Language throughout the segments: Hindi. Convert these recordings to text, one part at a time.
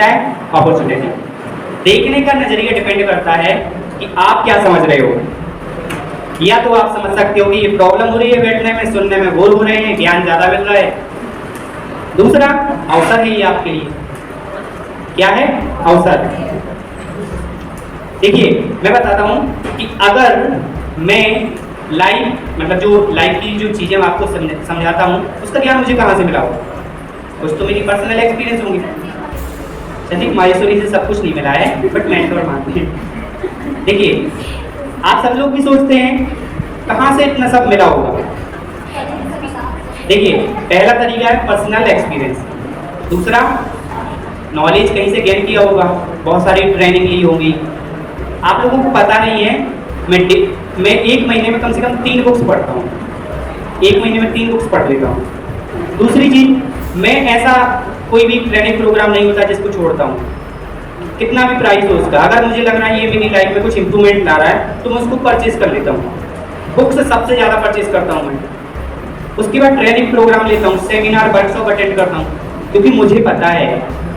है अपॉर्चुनिटी। देखने का नजरिया डिपेंड करता है कि आप क्या समझ रहे हो। या तो आप समझ सकते हो कि ये प्रॉब्लम हो रही है बैठने में, सुनने में बोर हो रहे हैं, ज्ञान ज्यादा मिल रहा है। दूसरा अवसर है ये आपके लिए। क्या है? अवसर। देखिए मैं बताता हूं कि अगर मैं लाइव मतलब जो लाइव की जो चीजें मैं आपको समझाता हूं उसका ज्ञान मुझे कहां से मिला हो? कुछ तो मेरी पर्सनल एक्सपीरियंस होंगी। सचिक माहेश्वरी से सब कुछ नहीं मिला है, बट मेंटोर मानते हैं। देखिए आप सब लोग भी सोचते हैं कहां से इतना सब मिला होगा। देखिए पहला तरीका है पर्सनल एक्सपीरियंस। दूसरा नॉलेज कहीं से गेन किया होगा, बहुत सारी ट्रेनिंग ली होगी। आप लोगों को पता नहीं है, मैं एक महीने में कम से कम 3 बुक्स पढ़ता हूँ। एक महीने में 3 बुक्स पढ़ लेता हूँ। दूसरी चीज मैं ऐसा कोई भी ट्रेनिंग प्रोग्राम नहीं होता जिसको छोड़ता हूँ, कितना भी प्राइस हो उसका। अगर मुझे लग रहा है ये मेरी लाइफ में कुछ इंप्रूवमेंट ला रहा है तो मैं उसको परचेज कर लेता हूँ। बुक्स सबसे ज़्यादा परचेज करता हूँ मैं। उसके बाद ट्रेनिंग प्रोग्राम लेता हूँ, सेमिनार वर्कशॉप अटेंड करता हूँ, क्योंकि मुझे पता है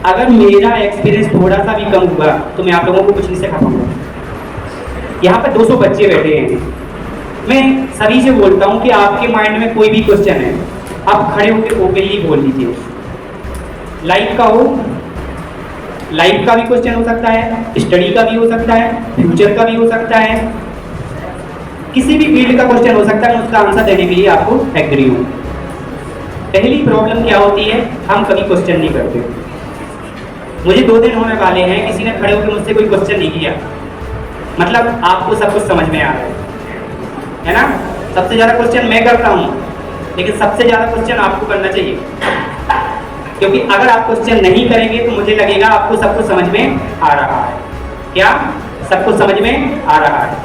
अगर मेरा एक्सपीरियंस थोड़ा सा भी कम हुआ तो मैं आप लोगों को कुछ नहीं सिखा पाऊंगा। यहाँ पे 200 बच्चे बैठे हैं, मैं सभी से बोलता हूँ कि आपके माइंड में कोई भी क्वेश्चन है आप खड़े होकर ओपनली बोल लीजिए। लाइफ का हो, लाइफ का भी क्वेश्चन हो सकता है, स्टडी का भी हो सकता है, फ्यूचर का भी हो सकता है, किसी भी फील्ड का क्वेश्चन हो सकता है। मैं उसका आंसर देने के लिए आपको एग्री हूँ। पहली प्रॉब्लम क्या होती है, हम कभी क्वेश्चन नहीं करते। मुझे 2 दिन होने वाले हैं किसी ने खड़े होकर मुझसे कोई क्वेश्चन नहीं किया, मतलब आपको सब कुछ समझ में आ रहा है ना। सबसे ज़्यादा क्वेश्चन मैं करता हूँ, लेकिन सबसे ज़्यादा क्वेश्चन आपको करना चाहिए, क्योंकि अगर आप क्वेश्चन नहीं करेंगे तो मुझे लगेगा आपको सब कुछ समझ में आ रहा है। क्या? सब कुछ समझ में आ रहा है,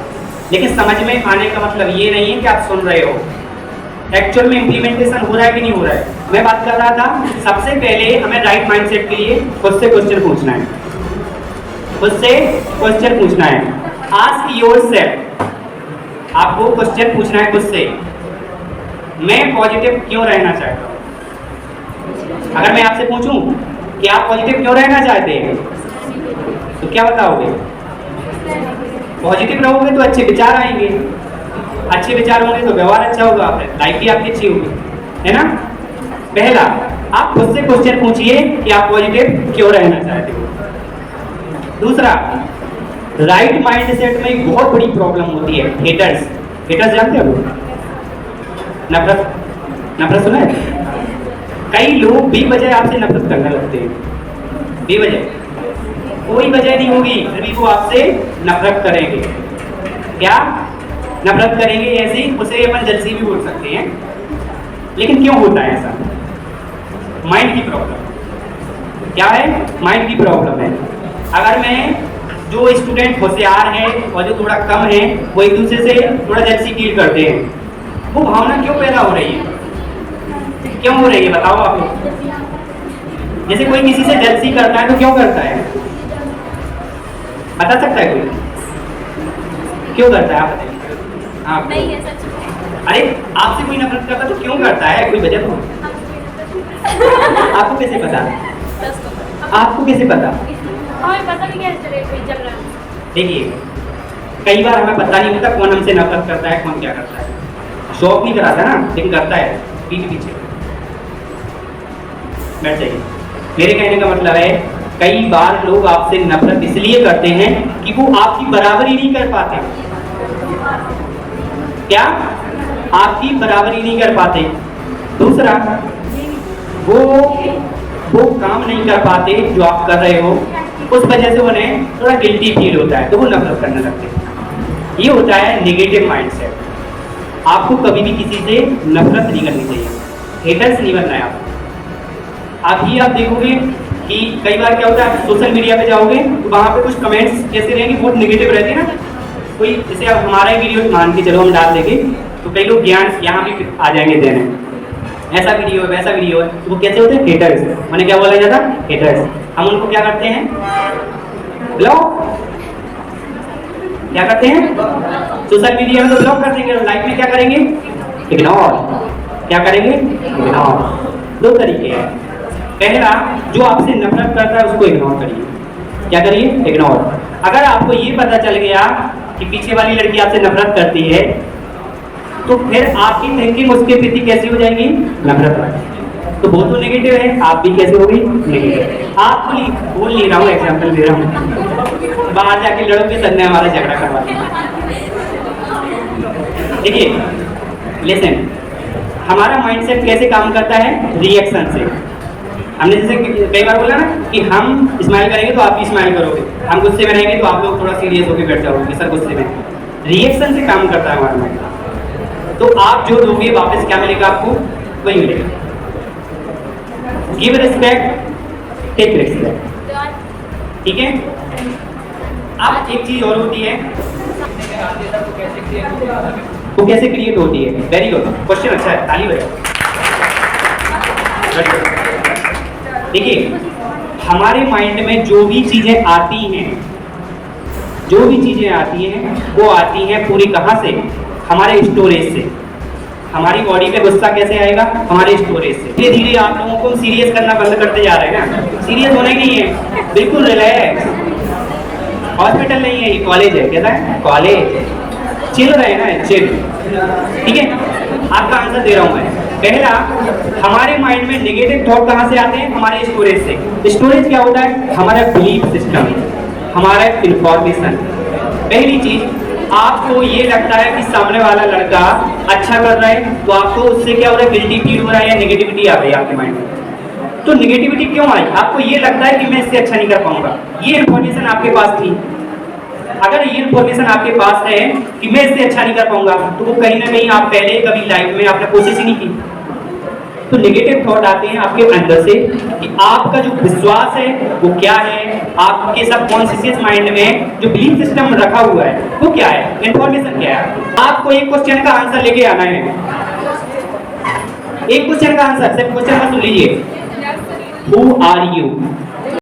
लेकिन समझ में आने का मतलब ये नहीं है कि आप सुन रहे हो। एक्चुअल में इम्प्लीमेंटेशन हो रहा है कि नहीं हो रहा है। मैं बात कर रहा था सबसे पहले हमें राइट माइंडसेट के लिए खुद से क्वेश्चन पूछना है, खुद से क्वेश्चन पूछना है। आस्क योरसेल्फ, आपको क्वेश्चन पूछना है खुद से, मैं पॉजिटिव क्यों रहना चाहता हूँ। अगर मैं आपसे पूछूं कि आप पॉजिटिव क्यों रहना चाहते हैं तो क्या बताओगे? पॉजिटिव रहोगे तो अच्छे विचार आएंगे, अच्छे विचार होंगे तो व्यवहार अच्छा होगा, लाइफ भी आपकी अच्छी होगी, है ना। पहला आप खुद से क्वेश्चन पूछिए कि आप पॉजिटिव क्यों रहना चाहते हो। दूसरा राइट माइंडसेट में एक बहुत बड़ी प्रॉब्लम होती है, हेटर्स। हेटर्स जानते हो? नफरत, नफरत सुना है? कई लोग बेवजह आपसे नफरत करने लगते हैं, बेवजह, कोई वजह नहीं होगी फिर भी वो आपसे नफरत करेंगे। क्या? नफरत करेंगे। ऐसे उसे अपन जलसी भी बोल सकते हैं, लेकिन क्यों होता है ऐसा? माइंड की प्रॉब्लम। क्या है? माइंड की प्रॉब्लम है। अगर मैं जो स्टूडेंट होशियार है और जो थोड़ा कम है वो एक दूसरे से थोड़ा जलसी फील करते हैं, वो भावना क्यों पैदा हो रही है? क्यों हो रही है बताओ आप लोग। जैसे कोई किसी से जलसी करता है तो क्यों करता है, बता सकता है कोई? क्यों करता है आप बताइए। आप नहीं है सच में। अरे आपसे कोई नफरत करता तो क्यों करता है? कोई वजह तो आपको कैसे पता? आपको कैसे पता? पता नहीं कैसे चल रहा है। देखिए कई बार हमें पता नहीं होता कौन हमसे नफरत करता है, कौन क्या करता है। शो ऑफ नहीं कराता ना, लेकिन करता है पीछे पीछे। बैठ जाइए। मेरे कहने का मतलब है कई बार लोग आपसे नफरत इसलिए करते हैं कि वो आपकी बराबरी नहीं कर पाते। क्या? आपकी बराबरी नहीं कर पाते। दूसरा वो काम नहीं कर पाते जो आप कर रहे हो, उस वजह से उन्हें थोड़ा गिल्टी फील होता है तो वो नफरत करने लगते हैं। ये होता है नेगेटिव माइंडसेट। आपको कभी भी किसी से नफरत नहीं करनी चाहिए, हेटर्स नहीं बनना है आपको। अभी आप देखोगे कि कई बार क्या होता है, आप सोशल मीडिया पे जाओगे तो वहाँ पे कुछ कमेंट्स कैसे रहेंगे, बहुत नेगेटिव रहते हैं ना। कोई जैसे अब हमारा ही वीडियो मान के चलो हम डाल देंगे तो कई लोग ज्ञान यहाँ भी आ जाएंगे देने, ऐसा वीडियो है वैसा वीडियो है, तो वो कैसे होते हैं? हेटर्स। मैंने क्या बोला जाता? हेटर्स। हम उनको क्या करते हैं? ब्लॉक। क्या करते हैं? सोशल मीडिया में तो ब्लॉक कर देंगे, लाइफ में क्या करेंगे? इग्नोर। क्या करेंगे? इग्नोर। 2 तरीके हैं। पहला, जो आपसे नफरत करता है उसको इग्नोर करिए। क्या करिए? इग्नोर। अगर आपको ये पता चल गया कि पीछे वाली लड़की आपसे नफरत करती है, तो फिर आपकी थिंकिंग उसके प्रति कैसी हो जाएगी? नफरत वाली। तो वो तो नेगेटिव है, आप भी कैसे होगी? नेगेटिव। आपको बोल नहीं रहा हूँ, एग्जाम्पल दे रहा हूँ। बाहर जाके लड़ोगे, सर ने हमारा झगड़ा करवा दिया। देखिए, लिसन, हमारा माइंडसेट कैसे काम करता है? रिएक्शन से। हमने जैसे कई बार बोला ना कि हम स्माइल करेंगे तो आप भी स्माइल करोगे, हम गुस्से में रहेंगे तो आप लोग थोड़ा सीरियस होकर बैठ जाओगे, सर गुस्से में। रिएक्शन से काम करता है हमारा माइंड। तो आप जो दोगे वापस क्या मिलेगा आपको? वही मिलेगा। Give respect, take respect. ठीक है? अब एक चीज और होती है, वो कैसे क्रिएट होती है? वेरी गुड क्वेश्चन, अच्छा है, ताली बजाओ। देखिए, हमारे माइंड में जो भी चीजें आती हैं, वो आती हैं पूरी कहाँ से? हमारे स्टोरेज से। हमारी बॉडी पे गुस्सा कैसे आएगा? हमारे स्टोरेज से। धीरे धीरे आप लोगों को सीरियस करना बंद करते जा रहे हैं ना। सीरियस होने नहीं है, बिल्कुल रिलैक्स। हॉस्पिटल नहीं है, ये कॉलेज है। कहता है कॉलेज। चिल रहे ना, चिल। ठीक है? आपका आंसर दे रहा हूं मैं। पहला, हमारे माइंड में नेगेटिव थॉट कहां से आते हैं? हमारे स्टोरेज से। स्टोरेज क्या होता है? हमारा बिलीफ सिस्टम, हमारा इंफॉर्मेशन। पहली चीज, आपको ये लगता है कि सामने वाला लड़का अच्छा कर रहा है, तो आपको उससे क्या हो रहा है? गिल्टी फील हो रहा है या नेगेटिविटी आ गई आपके माइंड में। तो नेगेटिविटी क्यों आई? आपको ये लगता है कि मैं इससे अच्छा नहीं कर पाऊंगा। ये इंफॉर्मेशन आपके पास थी। अगर ये इंफॉर्मेशन आपके पास है कि मैं इससे अच्छा नहीं कर पाऊंगा, तो वो कहीं ना कहीं आप पहले कभी लाइफ में आपने कोशिश ही नहीं की। तो नेगेटिव थॉट आते हैं आपके अंदर से कि आपका जो विश्वास है वो क्या है, आपके सबकॉन्शियस माइंड में जो बिलीफ सिस्टम रखा हुआ है वो क्या है, इंफॉर्मेशन क्या है। आपको एक क्वेश्चन का आंसर लेके आना है। एक क्वेश्चन का आंसर, सिर्फ क्वेश्चन का सुन लीजिए। Who are you?